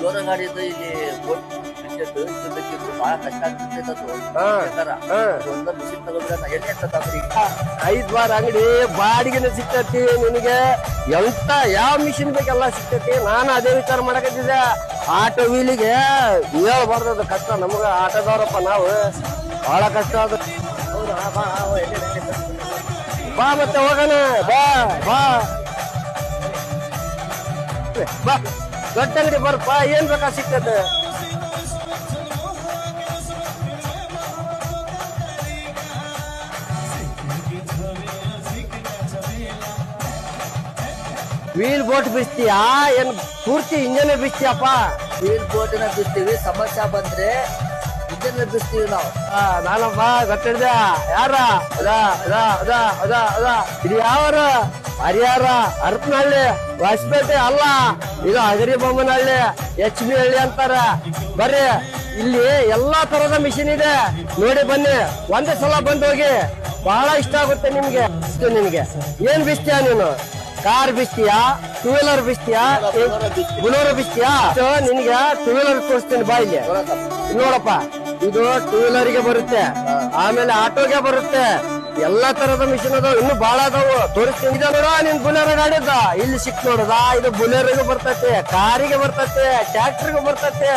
ಜೋರ ಗಾಡಿದು ಇಲ್ಲಿ ಬಹಳ ಕಷ್ಟ ಆಗ್ತಿರ್ತೈತೆ ಒಂದು ಮಿಷಿನ್ ತಗೋದ್ರೆ ಎಲ್ಲಿ ಆಗ್ತದ್ರಿ 5 ವಾರ ಅಂಗಡಿ ಬಾಡಿಗೆನ ಸಿಗ್ತತಿ ನಿನಗೆ. ಎಂತ ಯಾವ ಮಿಷಿನ್ ಬೇಕೆಲ್ಲ ಸಿಗ್ತತಿ. ನಾನು ಅದೇ ವಿಚಾರ ಮಾಡಕತ್ತಿದ್ದೆ. ಆಟೋ ವೀಲಿಗೆ ಹೇಳ್ಬಾರ್ದು ಕಷ್ಟ. ನಮ್ಗ ಆಟೋದವ್ರಪ್ಪ ನಾವು, ಬಹಳ ಕಷ್ಟ ಅದ. ಬಾ ಮತ್ತೆ ಹೋಗೋಣ. ಬಾ ಬಾ ಬಾ ದೊಡ್ಡ ಅಂಗಡಿ ಬರ್ಪ. ಏನ್ ಬೇಕಾ ಸಿಗ್ತದೆ. ವೀಲ್ ಬೋಟ್ ಬಿಸ್ತೀಯಾ ಏನ್ ಪೂರ್ತಿ ಇಂಜನ್ ಬಿಸ್ತೀಯಪ್ಪ? ವೀಲ್ ಬೋಟಿನ ಬಿಸ್ತೀವಿ. ಸಮಸ್ಯೆ ಬಂದ್ರೆ ಇಂಜನ್ ಬಿಸ್ತೀವಿ ನಾವು. ನಾನಪ್ಪ ಗೊತ್ತಿಡ್ದ. ಯಾರ ಇದು ಯಾವಾರ ಹರಿಹರ, ಹರಪನಹಳ್ಳಿ, ಹೊಸಪೇಟೆ ಅಲ್ಲ, ಇದು ಹಗರಿ ಬೊಮ್ಮನಹಳ್ಳಿ, HB ಹಳ್ಳಿ ಅಂತಾರ. ಬರ್ರಿ, ಇಲ್ಲಿ ಎಲ್ಲಾ ತರದ ಮಿಷಿನ್ ಇದೆ, ನೋಡಿ ಬನ್ನಿ. ಒಂದೇ ಸಲ ಬಂದು ಹೋಗಿ, ಬಹಳ ಇಷ್ಟ ಆಗುತ್ತೆ ನಿಮ್ಗೆ. ನಿನ್ಗೆ ಏನ್ ಬಿಸ್ತೀಯ ನೀನು? ಕಾರ್ ಬಿಸ್ತೀಯಾ, 2 ವೀಲರ್ ಬಿಸ್ತೀಯಾ, ಬುಲೋರ್ ಬಿಸ್ತೀಯಾ? ನಿನ್ಗೆ 2 ವೀಲರ್ ತೋರಿಸ್ತೀನಿ ಬಾ. ಇಲ್ಲಿ ನೋಡಪ್ಪ, ಇದು 2 ವೀಲರ್ಗೆ ಬರುತ್ತೆ, ಆಮೇಲೆ ಆಟೋಗೆ ಬರುತ್ತೆ. ಎಲ್ಲಾ ತರದ ಮಿಷಿನ್ ಅದಾವ, ಇನ್ನು ಬಹಳ ಅದಾವು, ತೋರಿಸ್ತೀನಿ. ನೋಡ, ನಿನ್ ಬುಲೆರೋ ಗಾಡಿ ಇದ್ದ ಇಲ್ಲಿ ಸಿಕ್ ನೋಡದ. ಇದು ಬುಲೆರೋಗೆ ಬರ್ತೈತೆ, ಕಾರಿಗೆ ಬರ್ತೈತೆ, ಟ್ರ್ಯಾಕ್ಟರ್ಗೆ ಬರ್ತೈತೆ.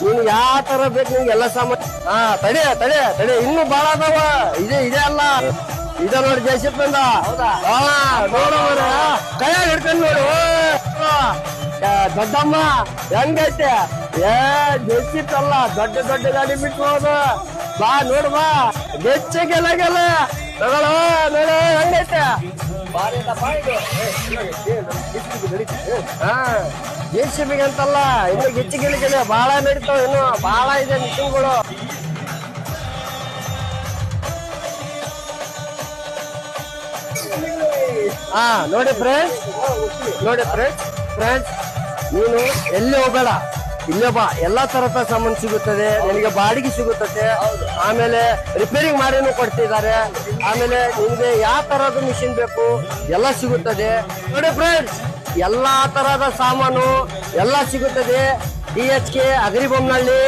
ನಿನ್ ಯಾವ ತರ ಬೇಕು ನಿನ್ಗೆ ಎಲ್ಲ ಸಾಮಾನು. ತಡೆ ತಡೆ ತಡೆ, ಇನ್ನು ಬಹಳ ಅದಾವ. ಇದೆ ಅಲ್ಲ, ಇದ ನೋಡಿ ಜೈಸಿಪ್ ಬಂದ. ನೋಡೋರ ಕೈಯಾಗ ಹಿಡ್ಕೊಂಡು ನೋಡು. ದೊಡ್ಡಮ್ಮ ಹೆಂಗೈತೆ? ಜೈಸಿಪ್ ಅಲ್ಲ, ದೊಡ್ಡ ದೊಡ್ಡ ಗಾಡಿ ಬಿಟ್ಟು ಹೋದು. ಬಾ ನೋಡು, ಬಾ ಗೆಚ್ಚಗೆಲ್ಲ ತಗೊಳ್ಳೋ. ನೋಡು ಹೆಂಗೈತೆ. ಜೈಸಿಪಿಗೆ ಅಂತಲ್ಲ, ಇನ್ನು ಗೆಚ್ಚಿಗಿಳಿಗೆ ಬಹಳ ನಡೀತಾವ. ಇನ್ನು ಬಹಳ ಇದೆ ಮಿಷನ್ಗಳು. ನೋಡಿ ಫ್ರೆಂಡ್ಸ್, ನೀನು ಎಲ್ಲಿ ಹೋಗಬೇಡ, ಇಲ್ಲೇ ಬಾ. ಎಲ್ಲಾ ತರದ ಸಾಮಾನು ಸಿಗುತ್ತದೆ ನಿನಗೆ, ಬಾಡಿಗೆ ಸಿಗುತ್ತದೆ, ಆಮೇಲೆ ರಿಪೇರಿಂಗ್ ಮಾಡಿನೂ ಕೊಡ್ತಿದ್ದಾರೆ. ಆಮೇಲೆ ನಿಮ್ಗೆ ಯಾವ ತರದ ಮಿಷಿನ್ ಬೇಕು ಎಲ್ಲ ಸಿಗುತ್ತದೆ. ನೋಡಿ ಫ್ರೆಂಡ್ಸ್, ಎಲ್ಲಾ ತರದ ಸಾಮಾನು ಎಲ್ಲ ಸಿಗುತ್ತದೆ. DHK ಹಗರಿ ಬೊಮ್ಮನಹಳ್ಳಿ.